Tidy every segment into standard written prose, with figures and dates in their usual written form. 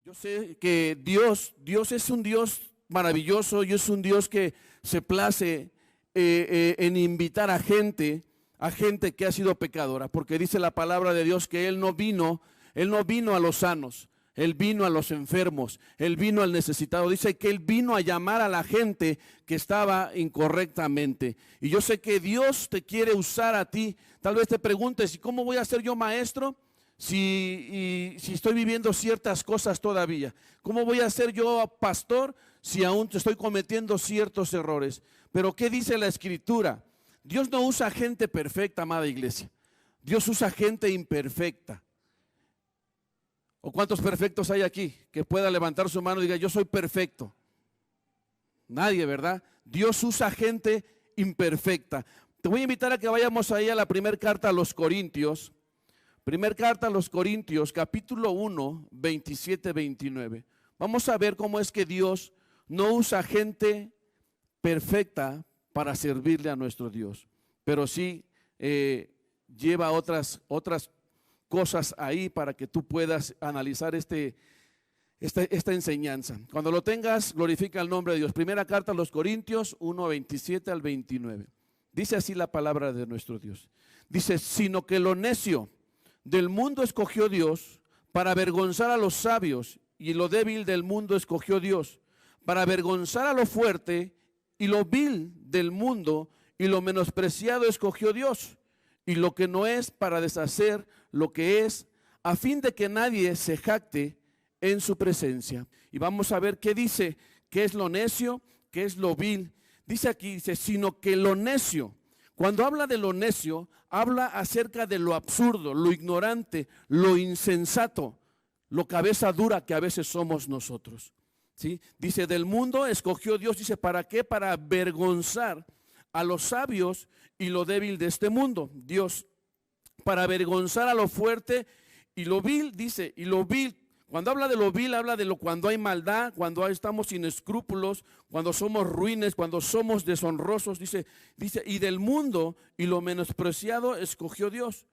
Yo sé que Dios es un Dios maravilloso y es un Dios que se place en invitar a gente que ha sido pecadora, porque dice la palabra de Dios que Él no vino a los sanos, Él vino a los enfermos, Él vino al necesitado. Dice que Él vino a llamar a la gente que estaba incorrectamente. Y yo sé que Dios te quiere usar a ti. Tal vez te preguntes, ¿y cómo voy a ser yo maestro? Si estoy viviendo ciertas cosas todavía, ¿cómo voy a ser yo pastor si aún estoy cometiendo ciertos errores? Pero ¿qué dice la Escritura? Dios no usa gente perfecta, amada iglesia. Dios usa gente imperfecta. ¿O cuántos perfectos hay aquí que pueda levantar su mano y diga, yo soy perfecto? Nadie, ¿verdad? Dios usa gente imperfecta. Te voy a invitar a que vayamos ahí a la primera carta a los Corintios. Primera carta a los Corintios, capítulo 1, 27-29. Vamos a ver cómo es que Dios no usa gente perfecta para servirle a nuestro Dios, pero sí lleva otras cosas ahí para que tú puedas analizar esta enseñanza. Cuando lo tengas, glorifica el nombre de Dios. Primera carta a los Corintios 1, 27-29. Dice así la palabra de nuestro Dios. Dice, sino que lo necio del mundo escogió Dios para avergonzar a los sabios, y lo débil del mundo escogió Dios para avergonzar a lo fuerte, y lo vil del mundo y lo menospreciado escogió Dios, y lo que no es para deshacer lo que es, a fin de que nadie se jacte en su presencia. Y vamos a ver qué dice, qué es lo necio, qué es lo vil. Dice aquí, dice, sino que lo necio. Cuando habla de lo necio, habla acerca de lo absurdo, lo ignorante, lo insensato, lo cabeza dura que a veces somos nosotros. ¿Sí? Dice, del mundo escogió Dios, dice, ¿para qué? Para avergonzar a los sabios y lo débil de este mundo. Dios, para avergonzar a lo fuerte y lo vil, dice, y lo vil. Cuando habla de lo vil, habla de lo cuando hay maldad, cuando estamos sin escrúpulos, cuando somos ruines, cuando somos deshonrosos, dice, y del mundo y lo menospreciado escogió Dios,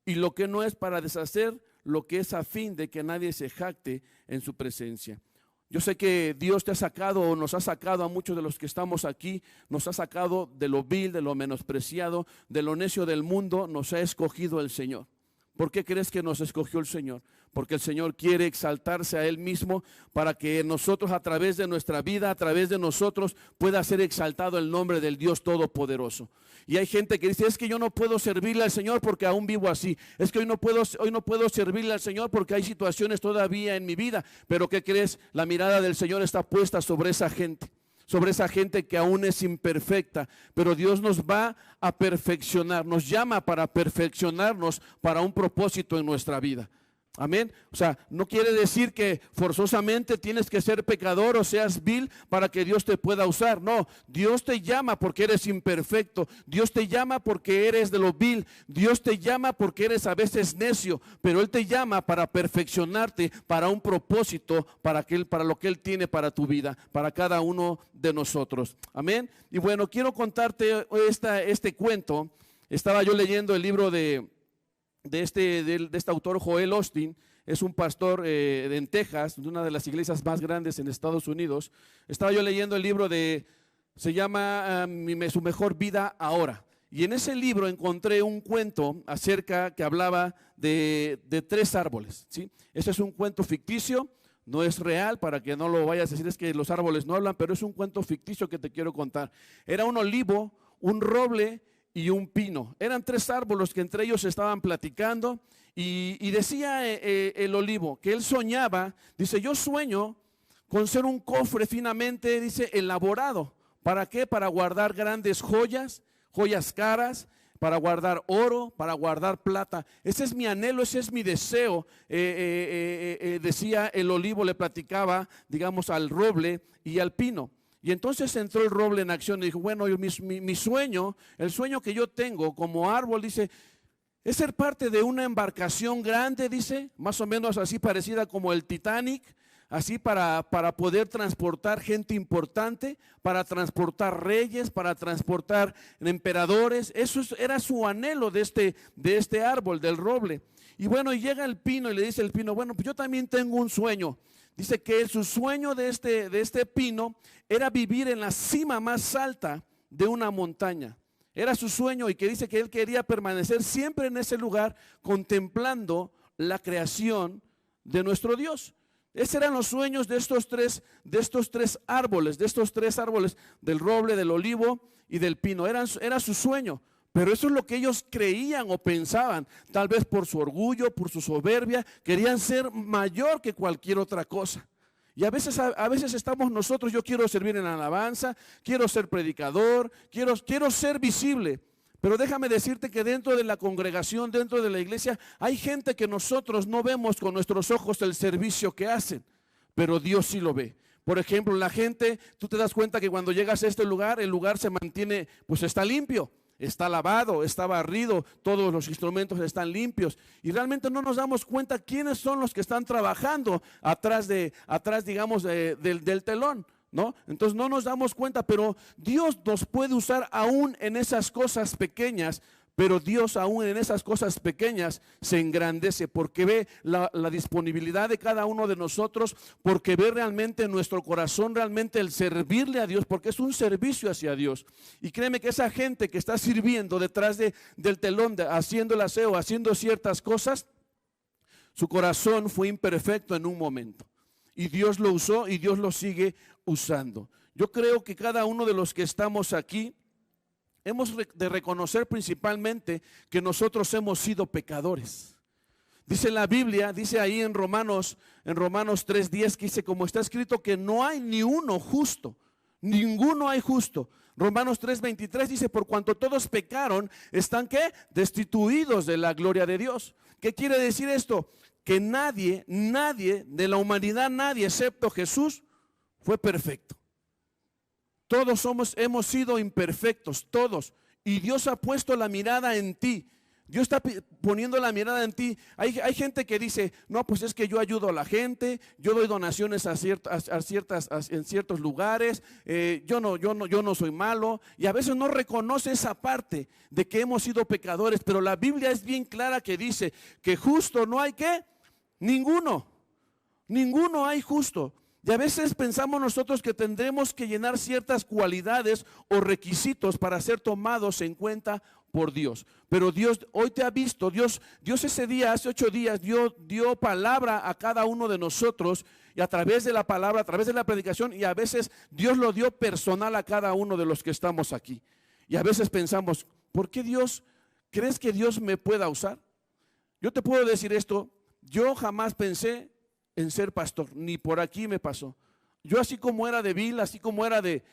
y lo que no es para deshacer lo que es, a fin de que nadie se jacte en su presencia. Yo sé que Dios te ha sacado o nos ha sacado a muchos de los que estamos aquí, nos ha sacado de lo vil, de lo menospreciado, de lo necio del mundo, nos ha escogido el Señor. ¿Por qué crees que nos escogió el Señor? Porque el Señor quiere exaltarse a Él mismo para que nosotros, a través de nuestra vida, a través de nosotros, pueda ser exaltado el nombre del Dios Todopoderoso. Y hay gente que dice, es que yo no puedo servirle al Señor porque aún vivo así. Es que hoy no puedo servirle al Señor porque hay situaciones todavía en mi vida. Pero ¿qué crees? La mirada del Señor está puesta sobre esa gente que aún es imperfecta, pero Dios nos va a perfeccionar, nos llama para perfeccionarnos para un propósito en nuestra vida. Amén. O sea, no quiere decir que forzosamente tienes que ser pecador o seas vil para que Dios te pueda usar. No, Dios te llama porque eres imperfecto. Dios te llama porque eres de lo vil. Dios te llama porque eres a veces necio, pero Él te llama para perfeccionarte para un propósito, para lo que Él tiene para tu vida, para cada uno de nosotros. Amén. Y bueno, quiero contarte este cuento. Estaba yo leyendo el libro de este autor, Joel Osteen. Es un pastor en Texas, de una de las iglesias más grandes en Estados Unidos. Estaba yo leyendo el libro se llama Su mejor vida ahora. Y en ese libro encontré un cuento que hablaba de 3 árboles, ¿sí? Ese es un cuento ficticio, no es real, para que no lo vayas a decir, es que los árboles no hablan, pero es un cuento ficticio que te quiero contar. Era un olivo, un roble y un pino. Eran 3 árboles que entre ellos estaban platicando, y decía el olivo que él soñaba, dice, yo sueño con ser un cofre finamente, dice, elaborado. ¿Para qué? Para guardar grandes joyas caras, para guardar oro, para guardar plata. Ese es mi anhelo, ese es mi deseo. Decía el olivo, le platicaba, digamos, al roble y al pino. Y entonces entró el roble en acción y dijo, bueno, mi sueño, el sueño que yo tengo como árbol, dice, es ser parte de una embarcación grande, dice, más o menos así parecida como el Titanic, así para poder transportar gente importante, para transportar reyes, para transportar emperadores. Era su anhelo de este árbol, del roble. Y bueno, y llega el pino y le dice el pino, bueno, pues yo también tengo un sueño. Dice que su sueño de este pino era vivir en la cima más alta de una montaña. Era su sueño, y que dice que él quería permanecer siempre en ese lugar contemplando la creación de nuestro Dios. Esos eran los sueños de estos tres árboles, del roble, del olivo y del pino. Era su sueño. Pero eso es lo que ellos creían o pensaban, tal vez por su orgullo, por su soberbia, querían ser mayor que cualquier otra cosa. Y a veces estamos nosotros, yo quiero servir en la alabanza, quiero ser predicador, quiero ser visible. Pero déjame decirte que dentro de la congregación, dentro de la iglesia, hay gente que nosotros no vemos con nuestros ojos el servicio que hacen, pero Dios sí lo ve. Por ejemplo, la gente, tú te das cuenta que cuando llegas a este lugar, el lugar se mantiene, pues está limpio. Está lavado, está barrido, todos los instrumentos están limpios, y realmente no nos damos cuenta quiénes son los que están trabajando atrás, digamos, del telón, ¿no? Entonces no nos damos cuenta, pero Dios nos puede usar aún en esas cosas pequeñas. Pero Dios aún en esas cosas pequeñas se engrandece, porque ve la disponibilidad de cada uno de nosotros, porque ve realmente en nuestro corazón realmente el servirle a Dios, porque es un servicio hacia Dios. Y créeme que esa gente que está sirviendo detrás del telón, haciendo el aseo, haciendo ciertas cosas, su corazón fue imperfecto en un momento. Y Dios lo usó y Dios lo sigue usando. Yo creo que cada uno de los que estamos aquí, hemos de reconocer principalmente que nosotros hemos sido pecadores. Dice la Biblia, dice ahí en Romanos 3:10, que dice, como está escrito, que no hay ni uno justo, ninguno hay justo. Romanos 3:23 dice, por cuanto todos pecaron, están ¿qué? Destituidos de la gloria de Dios. ¿Qué quiere decir esto? Que nadie de la humanidad, nadie excepto Jesús, fue perfecto. Todos hemos sido imperfectos, todos. Y Dios ha puesto la mirada en ti. Dios está poniendo la mirada en ti. Hay gente que dice, no, pues es que yo ayudo a la gente, yo doy donaciones en ciertos lugares, yo no soy malo. Y a veces no reconoce esa parte de que hemos sido pecadores. Pero la Biblia es bien clara que dice que justo no hay ¿qué? Ninguno hay justo. Y a veces pensamos nosotros que tendremos que llenar ciertas cualidades o requisitos para ser tomados en cuenta por Dios. Pero Dios hoy te ha visto, Dios ese día, hace 8 días, dio palabra a cada uno de nosotros, y a través de la palabra, a través de la predicación, y a veces Dios lo dio personal a cada uno de los que estamos aquí. Y a veces pensamos, ¿por qué crees que Dios me pueda usar? Yo te puedo decir esto, yo jamás pensé en ser pastor, ni por aquí me pasó. Yo así como era de vil, así como era de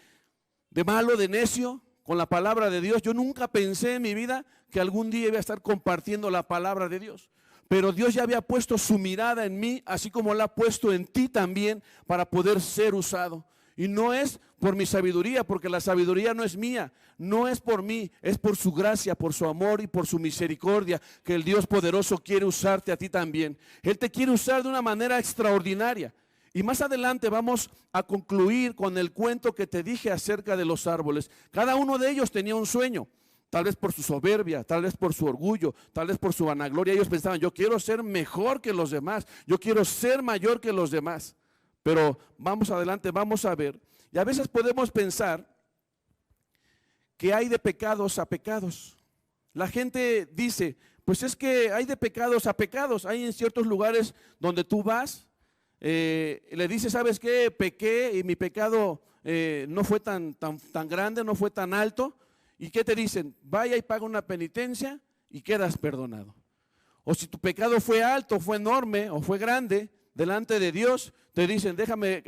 malo, de necio con la palabra de Dios, yo nunca pensé en mi vida que algún día iba a estar compartiendo la palabra de Dios. Pero Dios ya había puesto su mirada en mí, así como la ha puesto en ti también, para poder ser usado. Y no es por mi sabiduría, porque la sabiduría no es mía, no es por mí, es por su gracia, por su amor y por su misericordia, que el Dios poderoso quiere usarte a ti también. Él te quiere usar de una manera extraordinaria. Y más adelante vamos a concluir con el cuento que te dije acerca de los árboles. Cada uno de ellos tenía un sueño, tal vez por su soberbia, tal vez por su orgullo, tal vez por su vanagloria. Ellos pensaban, yo quiero ser mejor que los demás, yo quiero ser mayor que los demás. Pero vamos adelante, vamos a ver. Y a veces podemos pensar que hay de pecados a pecados. La gente dice, pues es que hay de pecados a pecados. Hay en ciertos lugares donde tú vas, le dices, ¿sabes qué? Pequé y mi pecado no fue tan grande, no fue tan alto. ¿Y qué te dicen? Vaya y paga una penitencia y quedas perdonado. O si tu pecado fue alto, fue enorme o fue grande delante de Dios, te dicen, déjame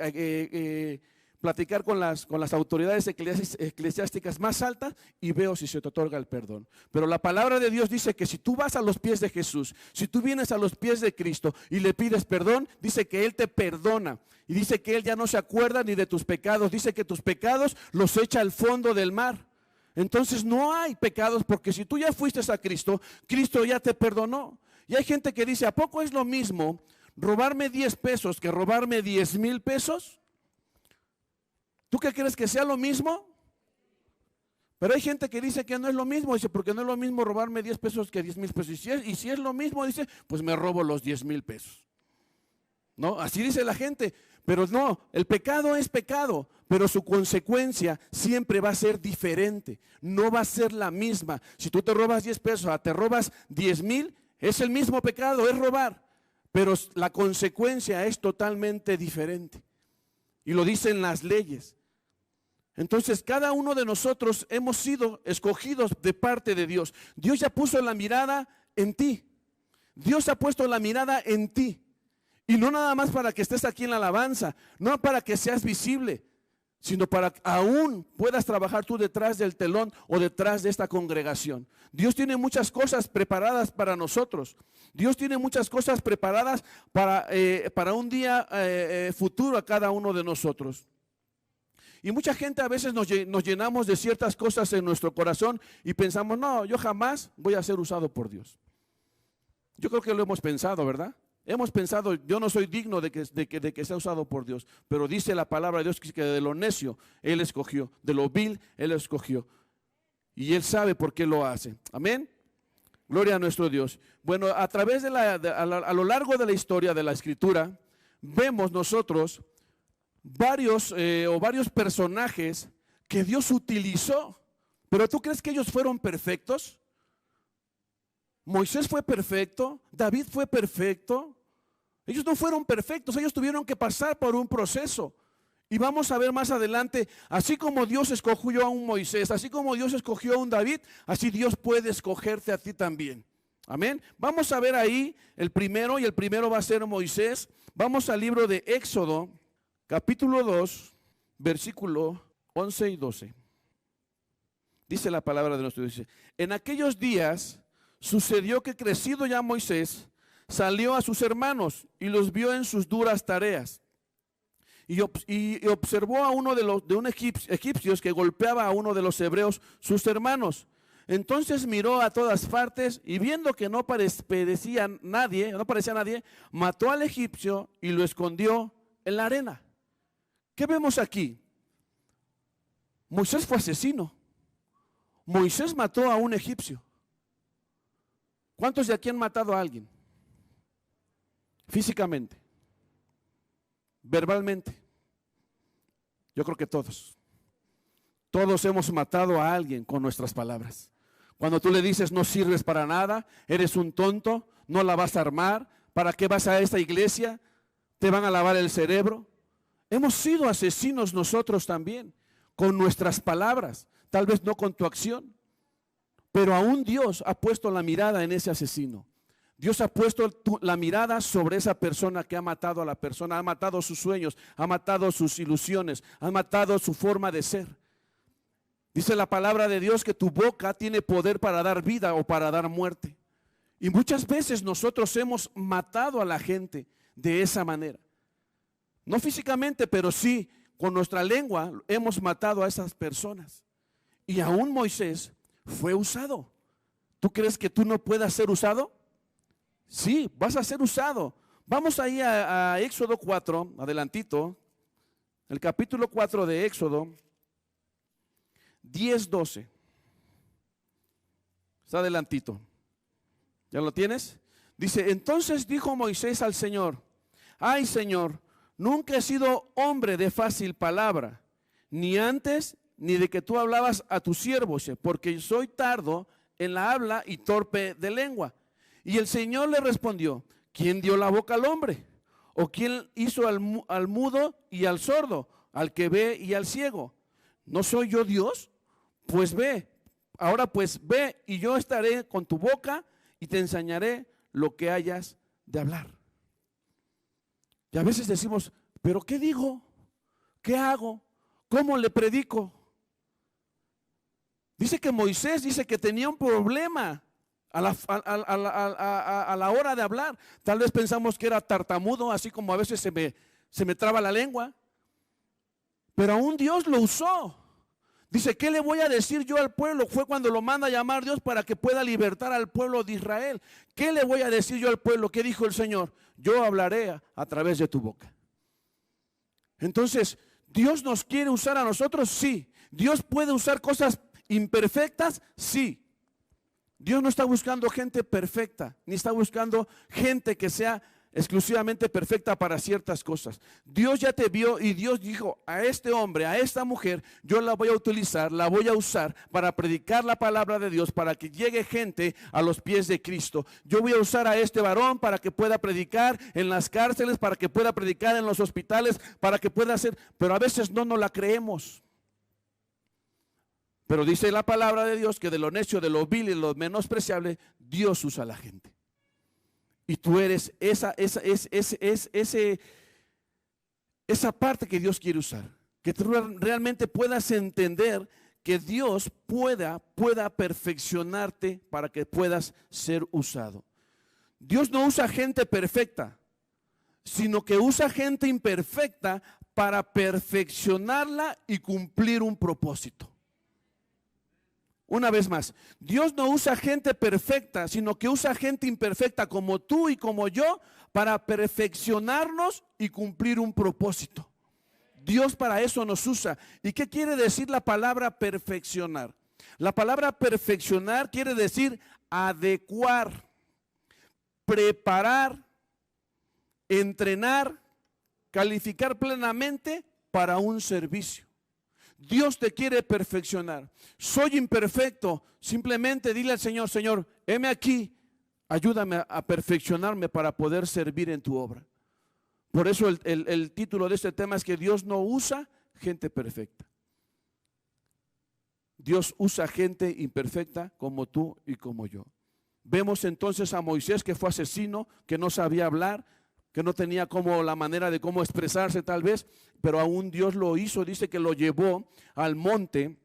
platicar con las autoridades eclesiásticas más altas y veo si se te otorga el perdón. Pero la palabra de Dios dice que si tú vas a los pies de Jesús, si tú vienes a los pies de Cristo y le pides perdón, dice que Él te perdona. Y dice que Él ya no se acuerda ni de tus pecados, dice que tus pecados los echa al fondo del mar. Entonces no hay pecados, porque si tú ya fuiste a Cristo, Cristo ya te perdonó. Y hay gente que dice, ¿a poco es lo mismo ¿Robarme 10 pesos que robarme 10,000 pesos? ¿Tú qué crees, que sea lo mismo? Pero hay gente que dice que no es lo mismo. Dice, porque no es lo mismo robarme 10 pesos que 10,000 pesos. Y si es lo mismo, dice, pues me robo los 10,000 pesos. ¿No? Así dice la gente. Pero no, el pecado es pecado, pero su consecuencia siempre va a ser diferente. No va a ser la misma. Si tú te robas 10 pesos, te robas 10,000, es el mismo pecado, es robar. Pero la consecuencia es totalmente diferente. Y lo dicen las leyes. Entonces, cada uno de nosotros hemos sido escogidos de parte de Dios. Dios ya puso la mirada en ti. Dios ha puesto la mirada en ti. Y no nada más para que estés aquí en la alabanza, no para que seas visible, sino para que aún puedas trabajar tú detrás del telón o detrás de esta congregación. Dios tiene muchas cosas preparadas para nosotros. Dios tiene muchas cosas preparadas para un día futuro a cada uno de nosotros. Y mucha gente a veces nos llenamos de ciertas cosas en nuestro corazón y pensamos, no, yo jamás voy a ser usado por Dios. Yo creo que lo hemos pensado, ¿verdad? Hemos pensado, yo no soy digno de que sea usado por Dios, pero dice la palabra de Dios que de lo necio Él escogió, de lo vil Él escogió. Y Él sabe por qué lo hace. Amén. Gloria a nuestro Dios. Bueno, a través de a lo largo de la historia de la Escritura, vemos nosotros varios personajes que Dios utilizó. Pero ¿tú crees que ellos fueron perfectos? Moisés fue perfecto, David fue perfecto. Ellos no fueron perfectos, ellos tuvieron que pasar por un proceso. Y vamos a ver más adelante, así como Dios escogió a un Moisés, así como Dios escogió a un David, así Dios puede escogerte a ti también. Amén. Vamos a ver ahí el primero, y el primero va a ser Moisés. Vamos al libro de Éxodo, capítulo 2, versículo 11 y 12. Dice la palabra de nuestro Dios. En aquellos días sucedió que, crecido ya Moisés, salió a sus hermanos y los vio en sus duras tareas. Y observó a uno de un egipcios que golpeaba a uno de los hebreos, sus hermanos. Entonces miró a todas partes y, viendo que no parecía nadie, mató al egipcio y lo escondió en la arena. ¿Qué vemos aquí? Moisés fue asesino. Moisés mató a un egipcio. ¿Cuántos de aquí han matado a alguien? Físicamente, verbalmente. Yo creo que todos. Todos hemos matado a alguien con nuestras palabras. Cuando tú le dices, no sirves para nada, eres un tonto, no la vas a armar, ¿para qué vas a esta iglesia? Te van a lavar el cerebro. Hemos sido asesinos nosotros también, con nuestras palabras, tal vez no con tu acción. Pero aún Dios ha puesto la mirada en ese asesino. Dios ha puesto la mirada sobre esa persona que ha matado a la persona, ha matado sus sueños, ha matado sus ilusiones, ha matado su forma de ser. Dice la palabra de Dios que tu boca tiene poder para dar vida o para dar muerte. Y muchas veces nosotros hemos matado a la gente de esa manera. No físicamente, pero sí con nuestra lengua hemos matado a esas personas. Y aún Moisés fue usado. ¿Tú crees que tú no puedas ser usado? Sí, vas a ser usado. Vamos ahí a Éxodo 4, adelantito, el capítulo 4 de Éxodo, 10-12. Está adelantito. ¿Ya lo tienes? Dice, entonces dijo Moisés al Señor, ay Señor, nunca he sido hombre de fácil palabra, ni antes ni de que tú hablabas a tu siervo, porque soy tardo en la habla y torpe de lengua. Y el Señor le respondió, ¿quién dio la boca al hombre? ¿O quién hizo al mudo y al sordo, al que ve y al ciego? ¿No soy yo Dios? Pues ve, ahora pues ve, y yo estaré con tu boca y te enseñaré lo que hayas de hablar. Y a veces decimos, ¿pero qué digo? ¿Qué hago? ¿Cómo le predico? Dice que Moisés dice que tenía un problema a la hora de hablar. Tal vez pensamos que era tartamudo, así como a veces se me traba la lengua. Pero aún Dios lo usó. Dice, ¿qué le voy a decir yo al pueblo? Fue cuando lo manda a llamar Dios para que pueda libertar al pueblo de Israel. ¿Qué le voy a decir yo al pueblo? ¿Qué dijo el Señor? Yo hablaré a través de tu boca. Entonces, ¿Dios nos quiere usar a nosotros? Sí. ¿Dios puede usar cosas imperfectas? Sí. Dios no está buscando gente perfecta, ni está buscando gente que sea exclusivamente perfecta para ciertas cosas. Dios ya te vio y Dios dijo, a este hombre, a esta mujer, yo la voy a utilizar, la voy a usar para predicar la palabra de Dios, para que llegue gente a los pies de Cristo. Yo voy a usar a este varón para que pueda predicar en las cárceles, para que pueda predicar en los hospitales, para que pueda hacer, pero a veces no nos la creemos. Pero dice la palabra de Dios que de lo necio, de lo vil y de lo menospreciable, Dios usa a la gente. Y tú eres esa parte que Dios quiere usar. Que tú realmente puedas entender que Dios pueda perfeccionarte para que puedas ser usado. Dios no usa gente perfecta, sino que usa gente imperfecta para perfeccionarla y cumplir un propósito. Una vez más, Dios no usa gente perfecta, sino que usa gente imperfecta como tú y como yo para perfeccionarnos y cumplir un propósito. Dios para eso nos usa. ¿Y qué quiere decir la palabra perfeccionar? La palabra perfeccionar quiere decir adecuar, preparar, entrenar, calificar plenamente para un servicio. Dios te quiere perfeccionar. Soy imperfecto. Simplemente dile al Señor, Señor, heme aquí, ayúdame a perfeccionarme para poder servir en tu obra. Por eso el título de este tema es que Dios no usa gente perfecta. Dios usa gente imperfecta como tú y como yo. Vemos entonces a Moisés, que fue asesino, que no sabía hablar, que no tenía como la manera de cómo expresarse tal vez, pero aún Dios lo hizo. Dice que lo llevó al monte,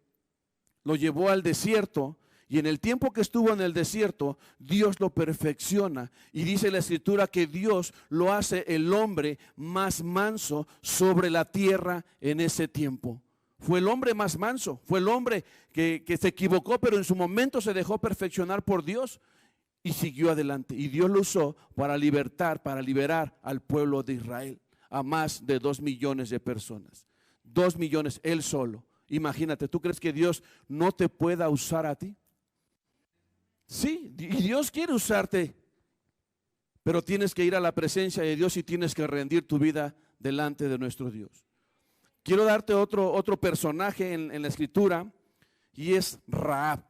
lo llevó al desierto, y en el tiempo que estuvo en el desierto, Dios lo perfecciona. Y dice la Escritura que Dios lo hace el hombre más manso sobre la tierra en ese tiempo. Fue el hombre más manso, fue el hombre que se equivocó, pero en su momento se dejó perfeccionar por Dios. Y siguió adelante. Y Dios lo usó para liberar al pueblo de Israel, a más de 2 millones de personas. 2 millones, él solo. Imagínate, ¿tú crees que Dios no te pueda usar a ti? Sí, y Dios quiere usarte, pero tienes que ir a la presencia de Dios y tienes que rendir tu vida delante de nuestro Dios. Quiero darte otro personaje en la Escritura, y es Rahab.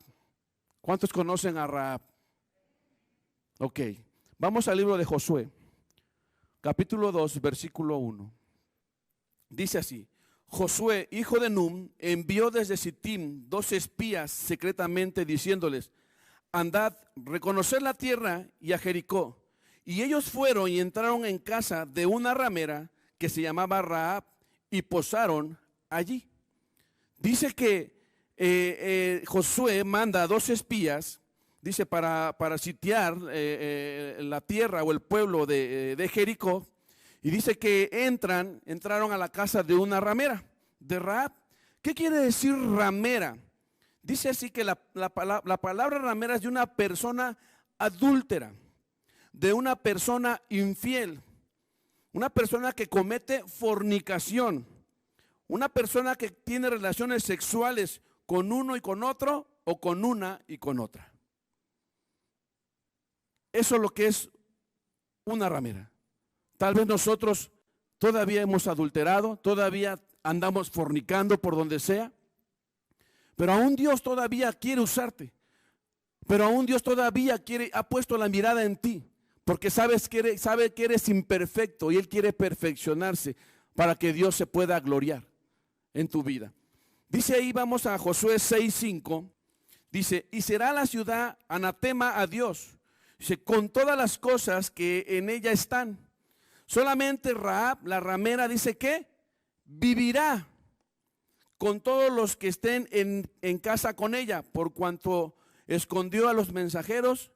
¿Cuántos conocen a Rahab? Ok, vamos al libro de Josué, capítulo 2, versículo 1. Dice así: Josué, hijo de Nun, envió desde Sittim 2 espías secretamente diciéndoles: andad, reconoced la tierra y a Jericó. Y ellos fueron y entraron en casa de una ramera que se llamaba Rahab y posaron allí. Dice que Josué manda a 2 espías, dice, para sitiar la tierra o el pueblo de Jericó. Y dice que entraron a la casa de una ramera, de Rahab. ¿Qué quiere decir ramera? Dice así que la palabra ramera es de una persona adúltera, de una persona infiel, una persona que comete fornicación, una persona que tiene relaciones sexuales con uno y con otro, o con una y con otra. Eso es lo que es una ramera. Tal vez nosotros todavía hemos adulterado, todavía andamos fornicando por donde sea, pero aún Dios todavía quiere usarte. Pero aún Dios todavía ha puesto la mirada en ti, porque sabe que eres imperfecto y Él quiere perfeccionarse para que Dios se pueda gloriar en tu vida. Dice ahí, vamos a Josué 6:5, dice: y será la ciudad anatema a Dios, dice, con todas las cosas que en ella están. Solamente Rahab, la ramera, dice que vivirá con todos los que estén en casa con ella, por cuanto escondió a los mensajeros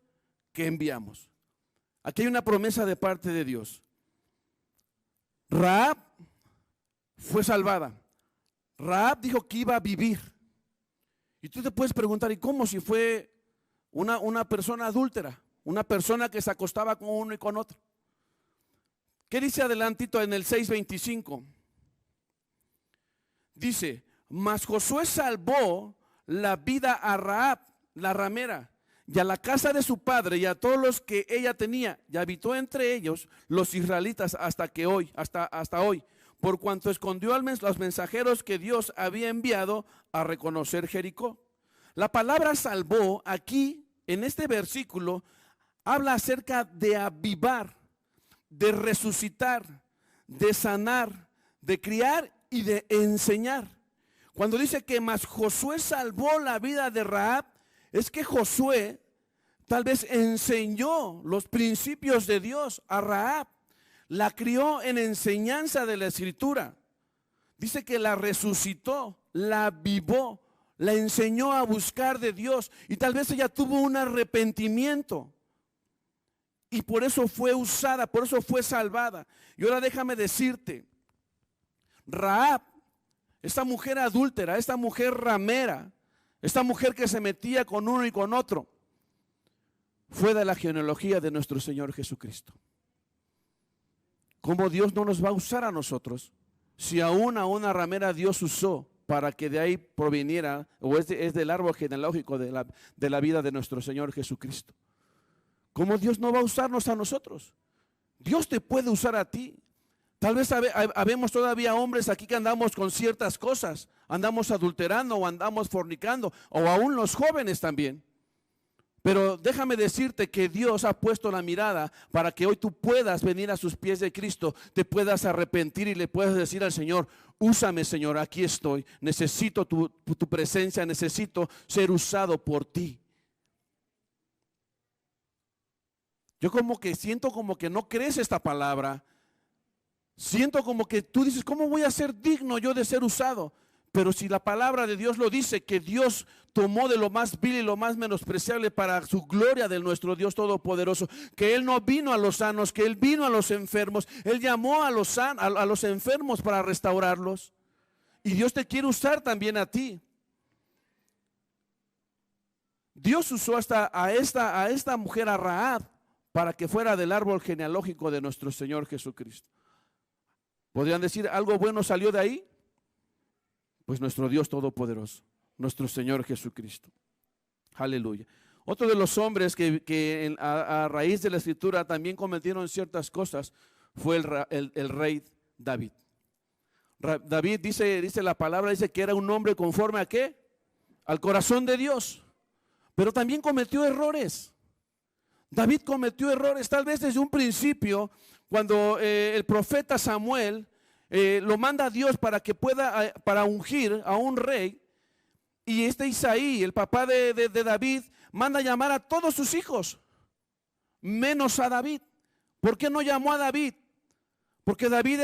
que enviamos. Aquí hay una promesa de parte de Dios. Rahab fue salvada. Rahab dijo que iba a vivir. Y tú te puedes preguntar, ¿y cómo si fue una persona adúltera? Una persona que se acostaba con uno y con otro. ¿Qué dice adelantito en el 6:25? Dice, mas Josué salvó la vida a Rahab, la ramera, y a la casa de su padre y a todos los que ella tenía, y habitó entre ellos los israelitas hasta hoy, por cuanto escondió a los mensajeros que Dios había enviado a reconocer Jericó. La palabra salvó aquí, en este versículo, habla acerca de avivar, de resucitar, de sanar, de criar y de enseñar. Cuando dice que mas Josué salvó la vida de Rahab, es que Josué tal vez enseñó los principios de Dios a Rahab, la crió en enseñanza de la Escritura. Dice que la resucitó, la avivó, la enseñó a buscar de Dios, y tal vez ella tuvo un arrepentimiento y por eso fue usada, por eso fue salvada. Y ahora déjame decirte, Rahab, esta mujer adúltera, esta mujer ramera, esta mujer que se metía con uno y con otro, fue de la genealogía de nuestro Señor Jesucristo. ¿Cómo Dios no nos va a usar a nosotros si aún a una ramera Dios usó para que de ahí proviniera, o es del árbol genealógico de la vida de nuestro Señor Jesucristo? ¿Cómo Dios no va a usarnos a nosotros? Dios te puede usar a ti. Tal vez habemos todavía hombres aquí que andamos con ciertas cosas, andamos adulterando o andamos fornicando, o aún los jóvenes también. Pero déjame decirte que Dios ha puesto la mirada para que hoy tú puedas venir a sus pies de Cristo, te puedas arrepentir y le puedas decir al Señor, úsame Señor, aquí estoy, necesito tu presencia, necesito ser usado por ti. Yo como que siento como que no crees esta palabra. Siento como que tú dices, ¿cómo voy a ser digno yo de ser usado? Pero si la palabra de Dios lo dice, que Dios tomó de lo más vil y lo más menospreciable para su gloria de nuestro Dios Todopoderoso, que Él no vino a los sanos, que Él vino a los enfermos, Él llamó a los enfermos para restaurarlos. Y Dios te quiere usar también a ti. Dios usó hasta a esta mujer, a Rahab, para que fuera del árbol genealógico de nuestro Señor Jesucristo. ¿Podrían decir algo bueno salió de ahí? Pues nuestro Dios Todopoderoso, nuestro Señor Jesucristo. Aleluya. Otro de los hombres que a raíz de la Escritura también cometieron ciertas cosas fue el rey David. David dice la palabra, dice que era un hombre conforme a ¿qué? Al corazón de Dios. Pero también cometió errores. David cometió errores, tal vez desde un principio, cuando el profeta Samuel lo manda a Dios para que para ungir a un rey, y Isaí, el papá de David, manda a llamar a todos sus hijos, menos a David. ¿Por qué no llamó a David? Porque David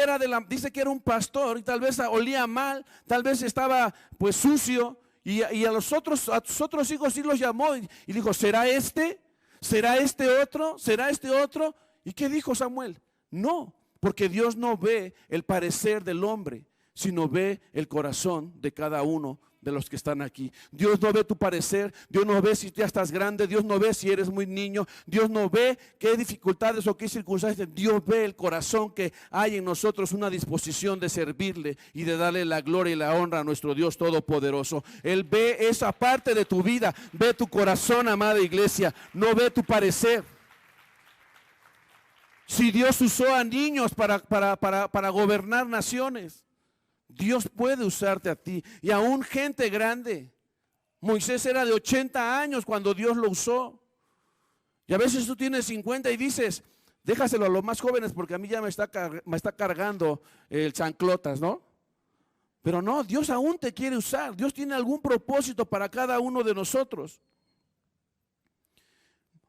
dice que era un pastor y tal vez olía mal, tal vez estaba pues sucio, y a sus otros hijos sí los llamó y dijo, ¿será este? ¿Será este otro? ¿Será este otro? ¿Y qué dijo Samuel? No, porque Dios no ve el parecer del hombre, sino ve el corazón de cada uno de los que están aquí. Dios no ve tu parecer, Dios no ve si ya estás grande, Dios no ve si eres muy niño, Dios no ve qué dificultades o qué circunstancias. Dios ve el corazón que hay en nosotros, una disposición de servirle y de darle la gloria y la honra a nuestro Dios Todopoderoso. Él ve esa parte de tu vida, ve tu corazón, amada iglesia, no ve tu parecer. Si Dios usó a niños para gobernar naciones, Dios puede usarte a ti, y aún gente grande. Moisés era de 80 años cuando Dios lo usó. Y a veces tú tienes 50 y dices, déjaselo a los más jóvenes porque a mí ya me está cargando el chanclotas, ¿no? Pero no, Dios aún te quiere usar. Dios tiene algún propósito para cada uno de nosotros.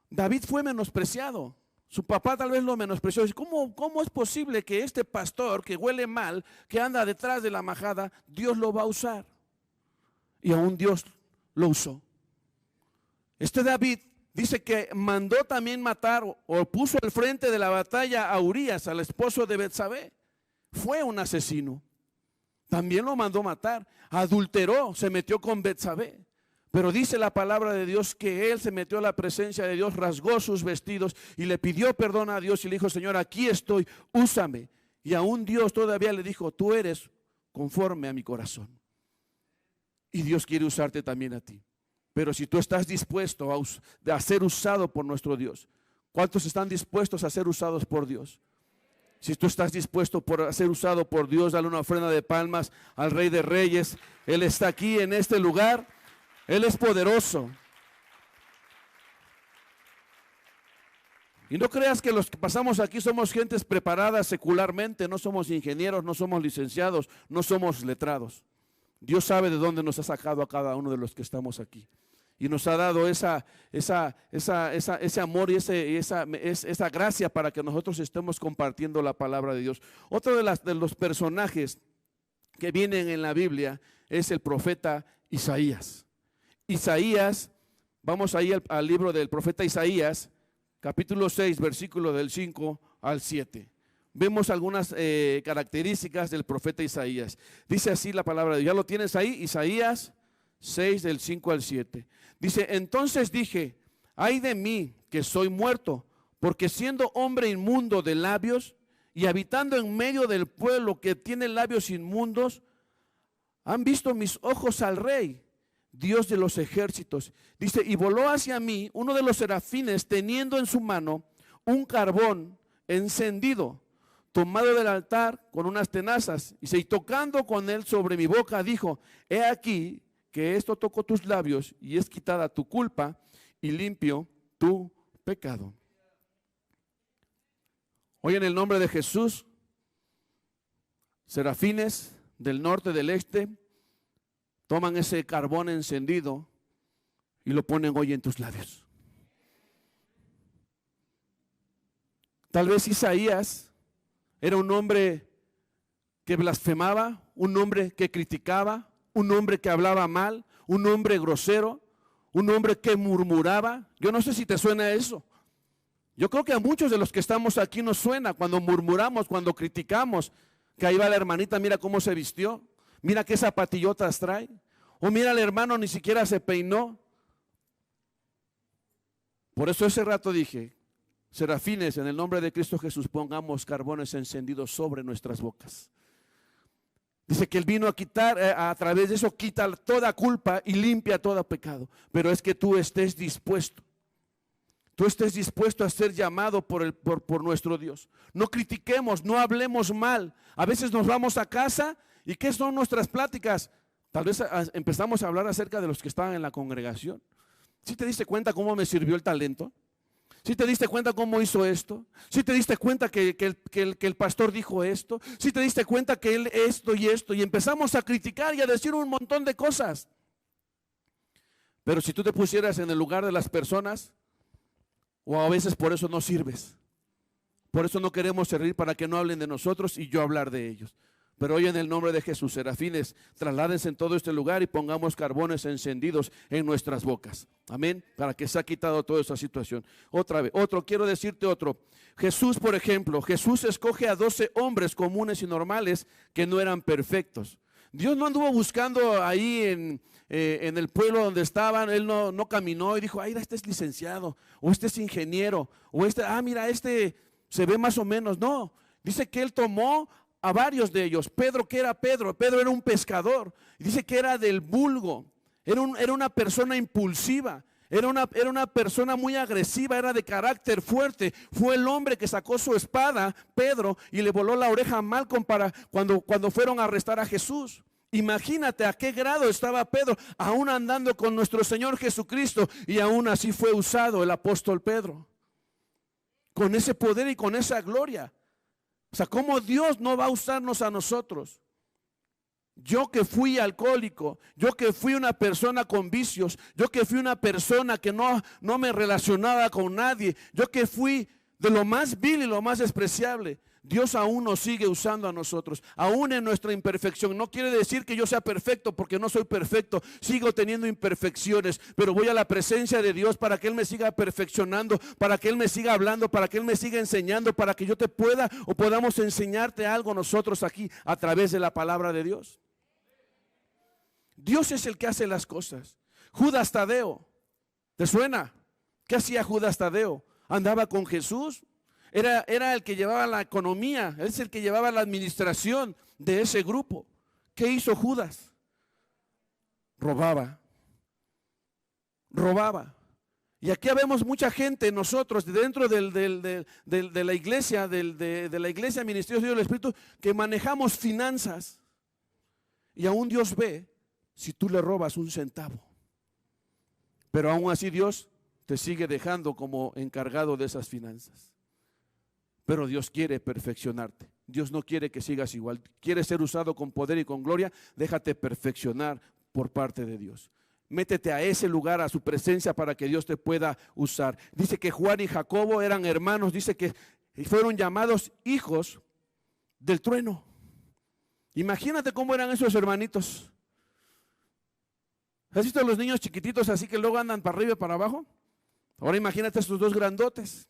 David fue menospreciado. Su papá tal vez lo menospreció. ¿Cómo es posible que este pastor que huele mal, que anda detrás de la majada, Dios lo va a usar? Y aún Dios lo usó. Este David dice que mandó también matar o puso al frente de la batalla a Urías, al esposo de Betsabé. Fue un asesino. También lo mandó matar. Adulteró, se metió con Betsabé. Pero dice la palabra de Dios que él se metió a la presencia de Dios, rasgó sus vestidos y le pidió perdón a Dios y le dijo, Señor, aquí estoy, úsame. Y aún Dios todavía le dijo, tú eres conforme a mi corazón. Y Dios quiere usarte también a ti. Pero si tú estás dispuesto a ser usado por nuestro Dios, ¿cuántos están dispuestos a ser usados por Dios? Si tú estás dispuesto a ser usado por Dios, dale una ofrenda de palmas al Rey de Reyes. Él está aquí en este lugar. Él es poderoso. Y no creas que los que pasamos aquí somos gentes preparadas secularmente. No somos ingenieros, no somos licenciados, no somos letrados. Dios sabe de dónde nos ha sacado a cada uno de los que estamos aquí. Y nos ha dado ese amor y esa gracia para que nosotros estemos compartiendo la palabra de Dios. Otro de los personajes que vienen en la Biblia es el profeta Isaías. Isaías, vamos ahí al libro del profeta Isaías, capítulo 6, versículo del 5 al 7. Vemos algunas características del profeta Isaías. Dice así la palabra de Dios. ¿Ya lo tienes ahí? Isaías 6 del 5 al 7. Dice, entonces dije, ay de mí que soy muerto, porque siendo hombre inmundo de labios y habitando en medio del pueblo que tiene labios inmundos, han visto mis ojos al Rey, Dios de los ejércitos. Dice, y voló hacia mí uno de los serafines teniendo en su mano un carbón encendido, tomado del altar con unas tenazas. Y tocando con él sobre mi boca, dijo, he aquí que esto tocó tus labios y es quitada tu culpa y limpio tu pecado. Hoy en el nombre de Jesús, serafines del norte, del este, toman ese carbón encendido y lo ponen hoy en tus labios. Tal vez Isaías era un hombre que blasfemaba, un hombre que criticaba, un hombre que hablaba mal, un hombre grosero, un hombre que murmuraba. Yo no sé si te suena eso. Yo creo que a muchos de los que estamos aquí nos suena cuando murmuramos, cuando criticamos, que ahí va la hermanita, mira cómo se vistió, mira qué zapatillotas trae, o mira el hermano ni siquiera se peinó. Por eso ese rato dije, serafines, en el nombre de Cristo Jesús, pongamos carbones encendidos sobre nuestras bocas. Dice que Él vino a quitar, a través de eso quita toda culpa y limpia todo pecado. Pero es que tú estés dispuesto. Tú estés dispuesto a ser llamado por nuestro Dios. No critiquemos, no hablemos mal. A veces nos vamos a casa y ¿qué son nuestras pláticas? Tal vez empezamos a hablar acerca de los que estaban en la congregación. ¿Sí te diste cuenta cómo me sirvió el talento? ¿Sí te diste cuenta cómo hizo esto? ¿Sí te diste cuenta que el pastor dijo esto? ¿Sí te diste cuenta que él esto y esto? Y empezamos a criticar y a decir un montón de cosas. Pero si tú te pusieras en el lugar de las personas, o a veces por eso no sirves. Por eso no queremos servir, para que no hablen de nosotros y yo hablar de ellos. Pero hoy en el nombre de Jesús, serafines, trasládense en todo este lugar y pongamos carbones encendidos en nuestras bocas. Amén. Para que se ha quitado toda esa situación. Otra vez, quiero decirte otro. Jesús, por ejemplo, Jesús escoge a 12 hombres comunes y normales que no eran perfectos. Dios no anduvo buscando ahí en el pueblo donde estaban. Él no caminó y dijo, ay, este es licenciado, o este es ingeniero, o mira, este se ve más o menos. No, dice que Él tomó a varios de ellos. Pedro, ¿qué era Pedro? Pedro era un pescador. Dice que era del vulgo. Era una persona impulsiva. Era una persona muy agresiva, era de carácter fuerte. Fue el hombre que sacó su espada, Pedro, y le voló la oreja a Malcolm cuando fueron a arrestar a Jesús. Imagínate a qué grado estaba Pedro, aún andando con nuestro Señor Jesucristo, y aún así fue usado el apóstol Pedro. Con ese poder y con esa gloria. O sea, ¿cómo Dios no va a usarnos a nosotros? Yo que fui alcohólico, yo que fui una persona con vicios, yo que fui una persona que no me relacionaba con nadie, yo que fui de lo más vil y lo más despreciable, Dios aún nos sigue usando a nosotros, aún en nuestra imperfección. No quiere decir que yo sea perfecto, porque no soy perfecto, sigo teniendo imperfecciones, pero voy a la presencia de Dios para que Él me siga perfeccionando, para que Él me siga hablando, para que Él me siga enseñando, para que yo te pueda o podamos enseñarte algo nosotros aquí a través de la palabra de Dios. Dios es el que hace las cosas. Judas Tadeo, ¿te suena? ¿Qué hacía Judas Tadeo? Andaba con Jesús. Era el que llevaba la economía, es el que llevaba la administración de ese grupo. ¿Qué hizo Judas? Robaba. Y aquí vemos mucha gente, nosotros, dentro de la iglesia, de la iglesia Ministerio del Espíritu, que manejamos finanzas. Y aún Dios ve si tú le robas un centavo. Pero aún así Dios te sigue dejando como encargado de esas finanzas. Pero Dios quiere perfeccionarte. Dios no quiere que sigas igual. Quieres ser usado con poder y con gloria. Déjate perfeccionar por parte de Dios. Métete a ese lugar, a su presencia, para que Dios te pueda usar. Dice que Juan y Jacobo eran hermanos. Dice que fueron llamados hijos del trueno. Imagínate cómo eran esos hermanitos. ¿Has visto a los niños chiquititos así que luego andan para arriba y para abajo? Ahora imagínate a estos dos grandotes.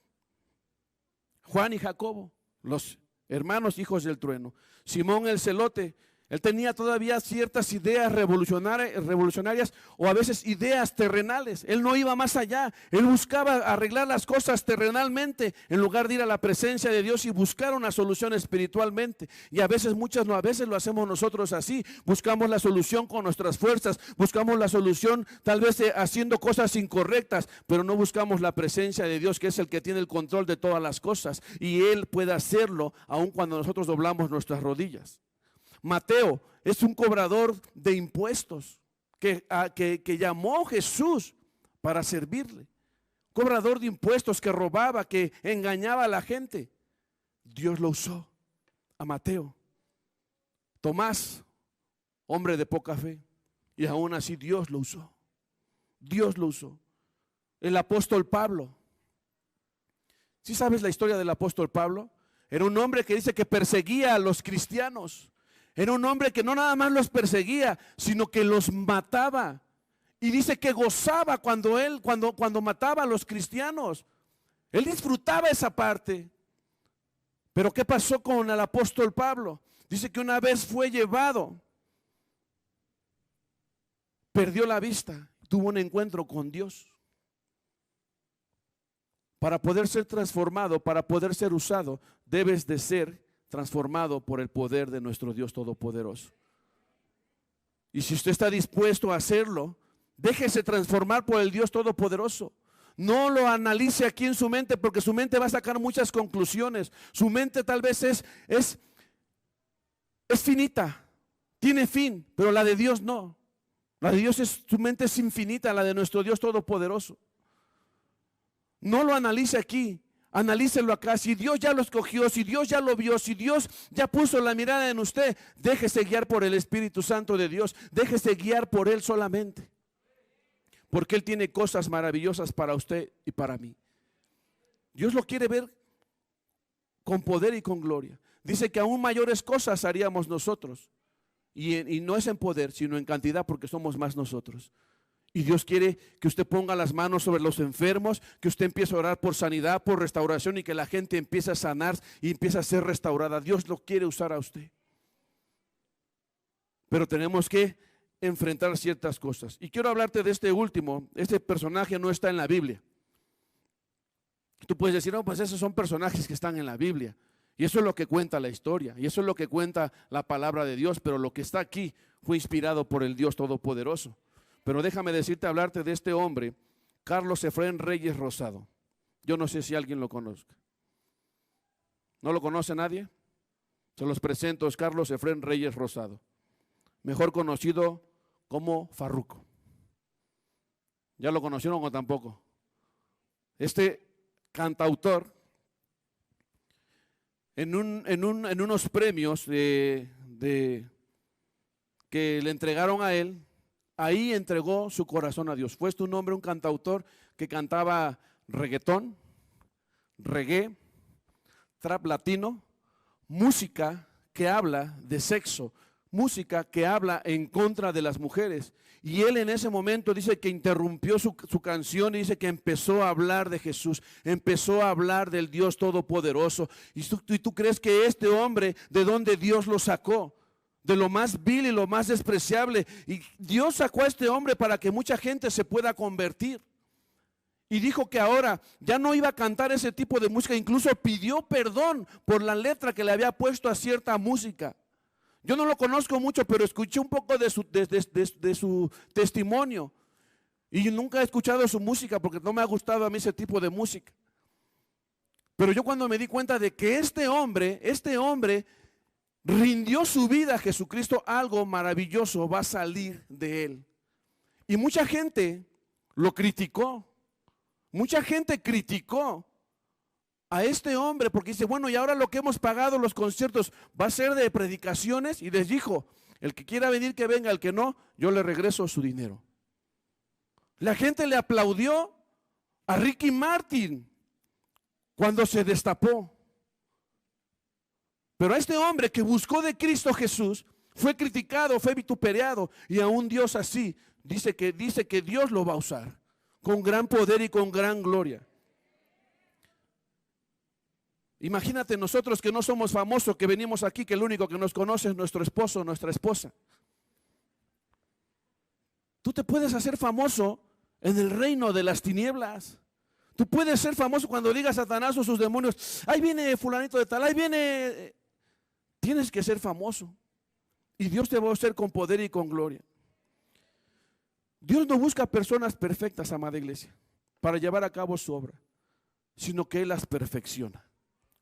Juan y Jacobo, los hermanos hijos del trueno. Simón el celote, él tenía todavía ciertas ideas revolucionarias o a veces ideas terrenales. Él no iba más allá, él buscaba arreglar las cosas terrenalmente en lugar de ir a la presencia de Dios y buscar una solución espiritualmente. Y a veces lo hacemos nosotros así, buscamos la solución con nuestras fuerzas, buscamos la solución tal vez haciendo cosas incorrectas, pero no buscamos la presencia de Dios, que es el que tiene el control de todas las cosas, y Él puede hacerlo aun cuando nosotros doblamos nuestras rodillas. Mateo es un cobrador de impuestos que llamó a Jesús para servirle. Cobrador de impuestos que robaba, que engañaba a la gente. Dios lo usó a Mateo. Tomás, hombre de poca fe, y aún así Dios lo usó. Dios lo usó. El apóstol Pablo. ¿Sí sabes la historia del apóstol Pablo? Era un hombre que dice que perseguía a los cristianos. Era un hombre que no nada más los perseguía, sino que los mataba. Y dice que gozaba cuando mataba a los cristianos. Él disfrutaba esa parte. Pero ¿qué pasó con el apóstol Pablo? Dice que una vez fue llevado, perdió la vista, tuvo un encuentro con Dios. Para poder ser transformado, para poder ser usado, debes de ser transformado por el poder de nuestro Dios Todopoderoso. Y si usted está dispuesto a hacerlo, déjese transformar por el Dios Todopoderoso. No lo analice aquí en su mente, porque su mente va a sacar muchas conclusiones. Su mente tal vez es finita, tiene fin, pero la de Dios no. La de Dios su mente es infinita, la de nuestro Dios Todopoderoso. No lo analice aquí. Analícelo acá. Si Dios ya lo escogió, si Dios ya lo vio, si Dios ya puso la mirada en usted, déjese guiar por el Espíritu Santo de Dios. Déjese guiar por Él solamente, porque Él tiene cosas maravillosas para usted y para mí. Dios lo quiere ver con poder y con gloria. Dice que aún mayores cosas haríamos nosotros, y no es en poder, sino en cantidad, porque somos más nosotros. Y Dios quiere que usted ponga las manos sobre los enfermos, que usted empiece a orar por sanidad, por restauración, y que la gente empiece a sanar y empiece a ser restaurada. Dios lo quiere usar a usted. Pero tenemos que enfrentar ciertas cosas. Y quiero hablarte de este último. Este personaje no está en la Biblia. Tú puedes decir, no, pues esos son personajes que están en la Biblia. Y eso es lo que cuenta la historia. Y eso es lo que cuenta la palabra de Dios. Pero lo que está aquí fue inspirado por el Dios Todopoderoso. Pero déjame hablarte de este hombre, Carlos Efrén Reyes Rosado. Yo no sé si alguien lo conozca. ¿No lo conoce nadie? Se los presento, es Carlos Efrén Reyes Rosado, mejor conocido como Farruko. ¿Ya lo conocieron o tampoco? Este cantautor, en unos premios que le entregaron a él, ahí entregó su corazón a Dios. Fue un hombre, un cantautor que cantaba reggaetón, reggae, trap latino, música que habla de sexo, música que habla en contra de las mujeres. Y él en ese momento dice que interrumpió su canción y dice que empezó a hablar de Jesús, empezó a hablar del Dios Todopoderoso. ¿Y tú crees que este hombre, de dónde Dios lo sacó? de lo más vil y lo más despreciable. Y Dios sacó a este hombre para que mucha gente se pueda convertir. Y dijo que ahora ya no iba a cantar ese tipo de música. Incluso pidió perdón por la letra que le había puesto a cierta música. Yo no lo conozco mucho, pero escuché un poco de su testimonio. Y nunca he escuchado su música porque no me ha gustado a mí ese tipo de música. Pero yo cuando me di cuenta de que este hombre rindió su vida a Jesucristo, algo maravilloso va a salir de él. Y mucha gente lo criticó. Mucha gente criticó a este hombre porque dice, bueno, y ahora lo que hemos pagado los conciertos va a ser de predicaciones. Y les dijo, el que quiera venir que venga, el que no, yo le regreso su dinero. La gente le aplaudió a Ricky Martin cuando se destapó. Pero a este hombre que buscó de Cristo Jesús fue criticado, fue vituperado, y aún Dios así dice que Dios lo va a usar con gran poder y con gran gloria. Imagínate nosotros que no somos famosos, que venimos aquí, que el único que nos conoce es nuestro esposo, nuestra esposa. Tú te puedes hacer famoso en el reino de las tinieblas. Tú puedes ser famoso cuando digas Satanás o sus demonios, ahí viene fulanito de tal, ahí viene. Tienes que ser famoso. Y Dios te va a hacer con poder y con gloria. Dios no busca personas perfectas, amada iglesia, para llevar a cabo su obra, sino que Él las perfecciona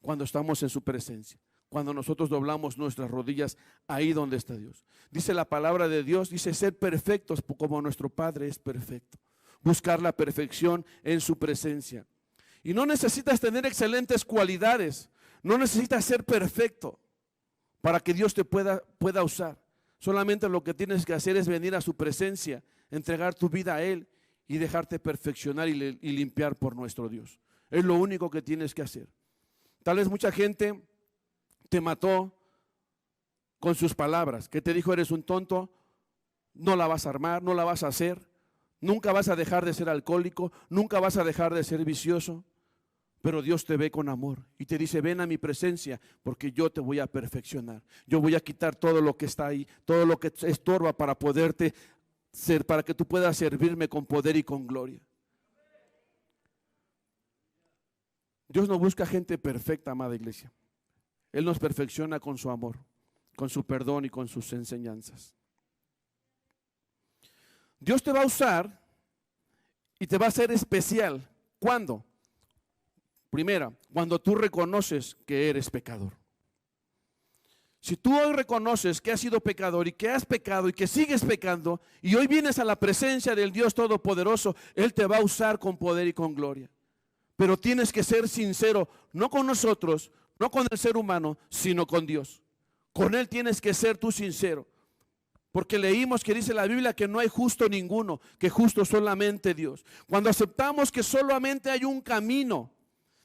cuando estamos en su presencia, cuando nosotros doblamos nuestras rodillas ahí donde está Dios. Dice la palabra de Dios, dice ser perfectos como nuestro Padre es perfecto. Buscar la perfección en su presencia. Y no necesitas tener excelentes cualidades, no necesitas ser perfecto para que Dios te pueda usar. Solamente lo que tienes que hacer es venir a su presencia, entregar tu vida a Él y dejarte perfeccionar y limpiar por nuestro Dios. Es lo único que tienes que hacer. Tal vez mucha gente te mató con sus palabras, que te dijo eres un tonto, no la vas a armar, no la vas a hacer, nunca vas a dejar de ser alcohólico, nunca vas a dejar de ser vicioso. Pero Dios te ve con amor y te dice, ven a mi presencia porque yo te voy a perfeccionar. Yo voy a quitar todo lo que está ahí, todo lo que estorba para poderte ser, para que tú puedas servirme con poder y con gloria. Dios no busca gente perfecta, amada iglesia. Él nos perfecciona con su amor, con su perdón y con sus enseñanzas. Dios te va a usar y te va a hacer especial. ¿Cuándo? Primera, cuando tú reconoces que eres pecador. Si tú hoy reconoces que has sido pecador y que has pecado y que sigues pecando y hoy vienes a la presencia del Dios Todopoderoso, Él te va a usar con poder y con gloria. Pero tienes que ser sincero, no con nosotros, no con el ser humano, sino con Dios. Con Él tienes que ser tú sincero. Porque leímos que dice la Biblia que no hay justo ninguno, que justo solamente Dios. Cuando aceptamos que solamente hay un camino,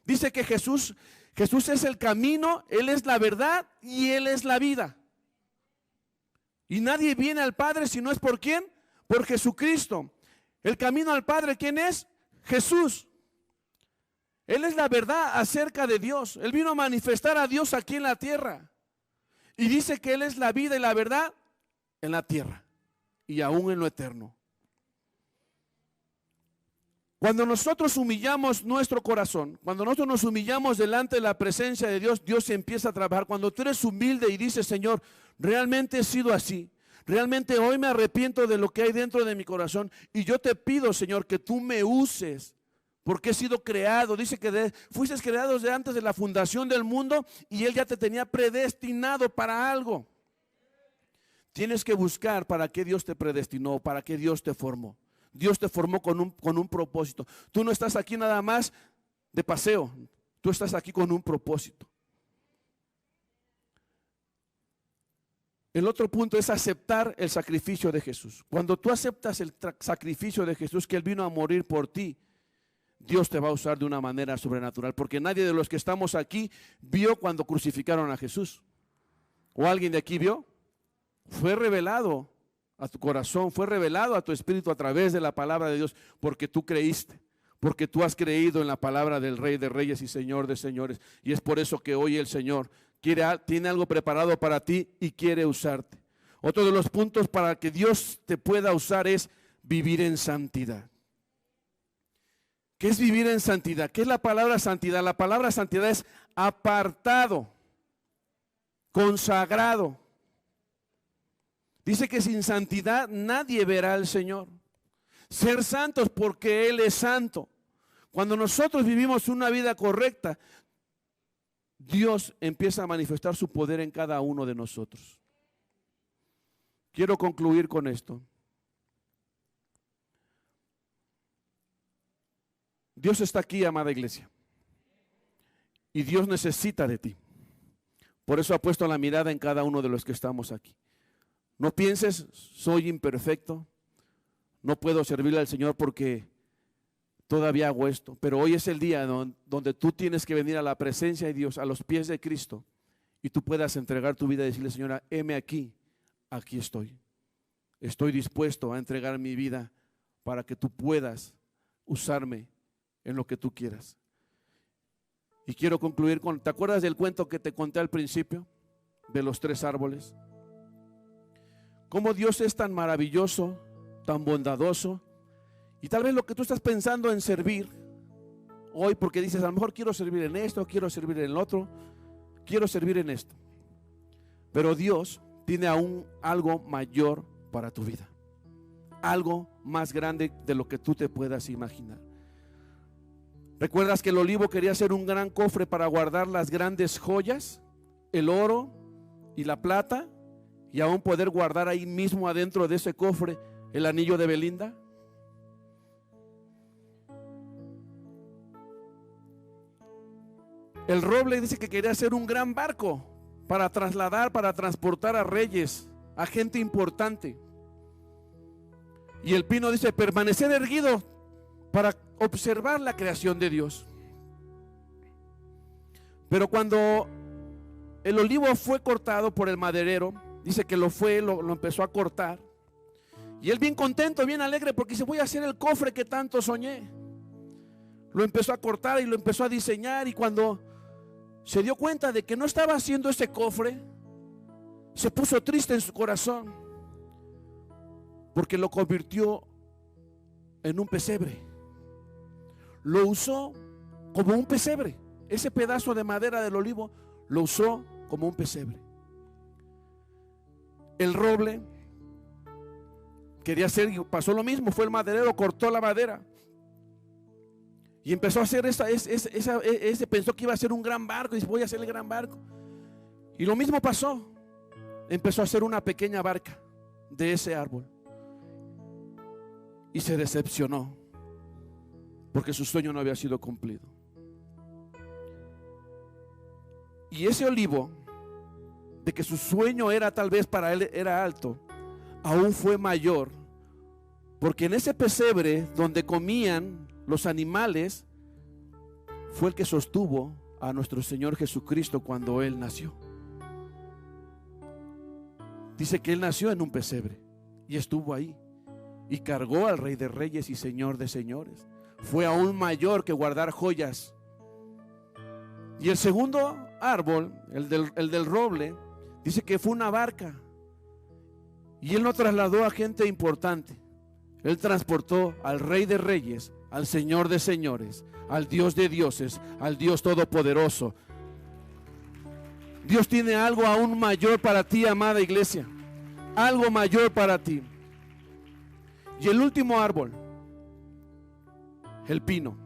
dice que Jesús es el camino, Él es la verdad y Él es la vida. Y nadie viene al Padre si no es por ¿quién? Por Jesucristo. El camino al Padre, ¿quién es? Jesús. Él es la verdad acerca de Dios. Él vino a manifestar a Dios aquí en la tierra. Y dice que Él es la vida y la verdad en la tierra y aún en lo eterno. Cuando nosotros humillamos nuestro corazón, cuando nosotros nos humillamos delante de la presencia de Dios, Dios empieza a trabajar. Cuando tú eres humilde y dices, Señor, realmente he sido así. Realmente hoy me arrepiento de lo que hay dentro de mi corazón. Y yo te pido, Señor, que tú me uses. Porque he sido creado. Dice que fuiste creado desde antes de la fundación del mundo y Él ya te tenía predestinado para algo. Tienes que buscar para qué Dios te predestinó, para qué Dios te formó. Dios te formó con un propósito. Tú no estás aquí nada más de paseo. Tú estás aquí con un propósito. El otro punto es aceptar el sacrificio de Jesús. Cuando tú aceptas el sacrificio de Jesús, que Él vino a morir por ti, Dios te va a usar de una manera sobrenatural. Porque nadie de los que estamos aquí vio cuando crucificaron a Jesús. ¿O alguien de aquí vio? Fue revelado a tu corazón, fue revelado a tu espíritu a través de la palabra de Dios, porque tú creíste, porque tú has creído en la palabra del Rey de Reyes y Señor de Señores. Y es por eso que hoy el Señor tiene algo preparado para ti y quiere usarte. Otro de los puntos para que Dios te pueda usar es vivir en santidad. ¿Qué es vivir en santidad? ¿Qué es la palabra santidad? La palabra santidad es apartado, consagrado. Dice que sin santidad nadie verá al Señor. Ser santos porque Él es santo. Cuando nosotros vivimos una vida correcta, Dios empieza a manifestar su poder en cada uno de nosotros. Quiero concluir con esto. Dios está aquí, amada iglesia, y Dios necesita de ti. Por eso ha puesto la mirada en cada uno de los que estamos aquí. No pienses, soy imperfecto, no puedo servirle al Señor porque todavía hago esto. Pero hoy es el día donde tú tienes que venir a la presencia de Dios, a los pies de Cristo, y tú puedas entregar tu vida y decirle: Señora, heme aquí, aquí estoy. Estoy dispuesto a entregar mi vida para que tú puedas usarme en lo que tú quieras. Y quiero concluir con, ¿te acuerdas del cuento que te conté al principio? De los 3 árboles. Cómo Dios es tan maravilloso, tan bondadoso. Y tal vez lo que tú estás pensando en servir hoy, porque dices: a lo mejor quiero servir en esto, quiero servir en el otro, quiero servir en esto. Pero Dios tiene aún algo mayor para tu vida. Algo más grande de lo que tú te puedas imaginar. ¿Recuerdas que el olivo quería ser un gran cofre para guardar las grandes joyas, el oro y la plata, y aún poder guardar ahí mismo adentro de ese cofre el anillo de Belinda? El roble dice que quería hacer un gran barco para trasladar, para transportar a reyes, a gente importante. Y el pino dice: permanecer erguido para observar la creación de Dios. Pero cuando el olivo fue cortado por el maderero, dice que lo empezó a cortar. Y él bien contento, bien alegre, porque dice: voy a hacer el cofre que tanto soñé. Lo empezó a cortar y lo empezó a diseñar, y cuando se dio cuenta de que no estaba haciendo ese cofre, se puso triste en su corazón, porque lo convirtió en un pesebre. Lo usó como un pesebre. Ese pedazo de madera del olivo lo usó como un pesebre. El roble quería hacer, pasó lo mismo. Fue el maderero, cortó la madera y empezó a hacer ese pensó que iba a hacer un gran barco. Y dice: voy a hacer el gran barco. Y lo mismo pasó. Empezó a hacer una pequeña barca de ese árbol y se decepcionó, porque su sueño no había sido cumplido. Y ese olivo, de que su sueño era, tal vez para él era alto, aún fue mayor, porque en ese pesebre donde comían los animales, fue el que sostuvo a nuestro Señor Jesucristo cuando Él nació. Dice que Él nació en un pesebre y estuvo ahí y cargó al Rey de Reyes y Señor de Señores. Fue aún mayor que guardar joyas. Y el segundo árbol, el del roble, dice que fue una barca, y Él no trasladó a gente importante. Él transportó al Rey de Reyes, al Señor de Señores, al Dios de dioses, al Dios todopoderoso. Dios tiene algo aún mayor para ti, amada iglesia. Algo mayor para ti. Y el último árbol, el pino,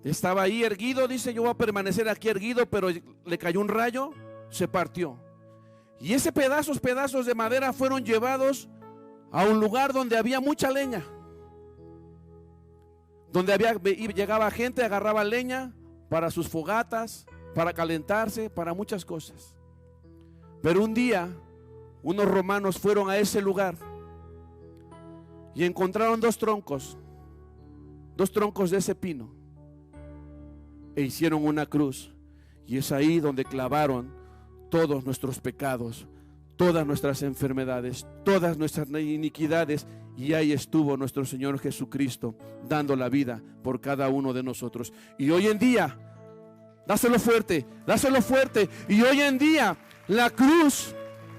estaba ahí erguido. Dice: yo voy a permanecer aquí erguido, pero le cayó un rayo, se partió. Y esos pedazos de madera fueron llevados a un lugar donde había mucha leña, donde llegaba gente, agarraba leña para sus fogatas, para calentarse, para muchas cosas. Pero un día unos romanos fueron a ese lugar y encontraron dos troncos de ese pino, e hicieron una cruz. Y es ahí donde clavaron todos nuestros pecados, todas nuestras enfermedades, todas nuestras iniquidades. Y ahí estuvo nuestro Señor Jesucristo dando la vida por cada uno de nosotros. Y hoy en día, dáselo fuerte. Y hoy en día la cruz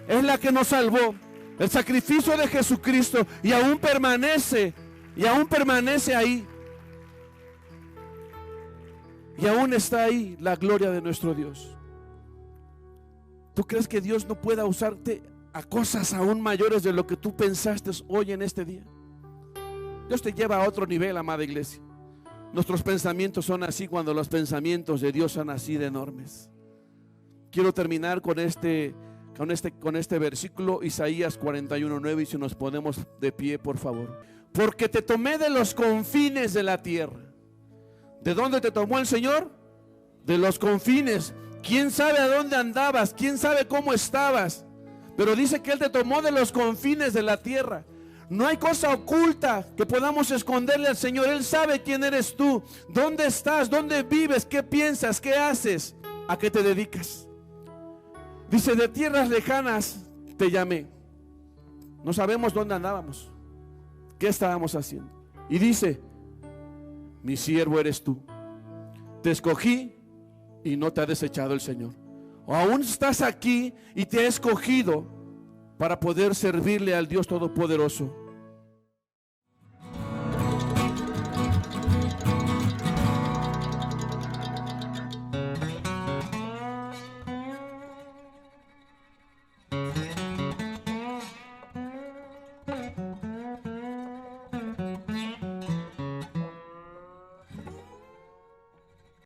es la que nos salvó. El sacrificio de Jesucristo, y aún permanece ahí. Y aún está ahí la gloria de nuestro Dios. ¿Tú crees que Dios no pueda usarte a cosas aún mayores de lo que tú pensaste hoy en este día? Dios te lleva a otro nivel, amada iglesia. Nuestros pensamientos son así cuando los pensamientos de Dios son así de enormes. Quiero terminar con este versículo, Isaías 41:9, y si nos ponemos de pie, por favor. Porque te tomé de los confines de la tierra. ¿De dónde te tomó el Señor? De los confines. ¿Quién sabe a dónde andabas? ¿Quién sabe cómo estabas? Pero dice que Él te tomó de los confines de la tierra. No hay cosa oculta que podamos esconderle al Señor. Él sabe quién eres tú, dónde estás, dónde vives, qué piensas, qué haces, a qué te dedicas. Dice, de tierras lejanas te llamé. No sabemos dónde andábamos, qué estábamos haciendo. Y dice, mi siervo eres tú. Te escogí y no te ha desechado el Señor. O aún estás aquí y te ha escogido para poder servirle al Dios Todopoderoso.